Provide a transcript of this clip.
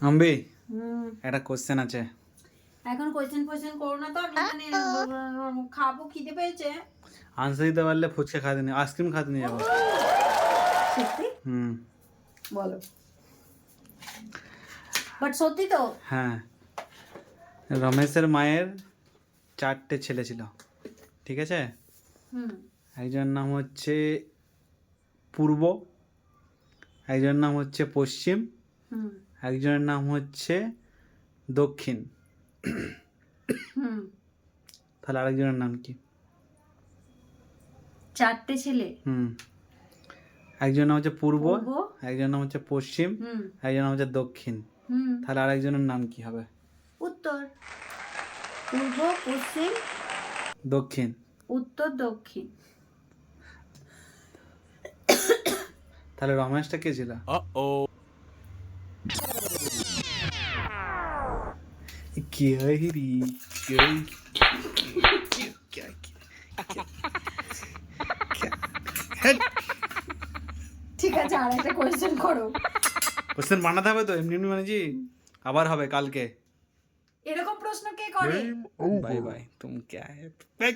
আম্বি হুম একটা কোশ্চেন আছে। এখন কোয়েশ্চেন করো না তো, আমি এখানে খাবো, খিদে পেয়েছে। আনসার দিতে পারলে ফুচকা খাতে নিয়ে আইসক্রিম খাতে নিয়ে যাবো। সত্যি হুম। বলো, বাট সত্যি তো? হ্যাঁ, রমেশের মায়ের 4টে ছেলে ছিল, ঠিক আছে? হুম একজনের নাম হচ্ছে পূর্ব, একজনের নাম হচ্ছে পশ্চিম, হুম একজনের নাম হচ্ছে দক্ষিণ। হুম তাহলে আরেকজনের নাম কি? 4টে ছেলে। হুম, একজনের নাম হচ্ছে পূর্ব, পূর্ব। একজনের নাম হচ্ছে পশ্চিম, হুম একজনের নাম হচ্ছে দক্ষিণ। হুম তাহলে আরেকজনের নাম কি হবে? উত্তর, পূর্ব, পশ্চিম, দক্ষিণ। উত্তর, দক্ষিণ। তাহলে রমেশটা কে ছিল? কি হয় রে? কি হয়? ঠিক আছে, আর একটা কোয়েশ্চেন করো। কোশ্চেন বানাতে হবে তো, এমনি এমনি মানেছি। আবার হবে কালকে। এরকম প্রশ্ন কে করে? বাই বাই, তুম ক্যা হ্যায়?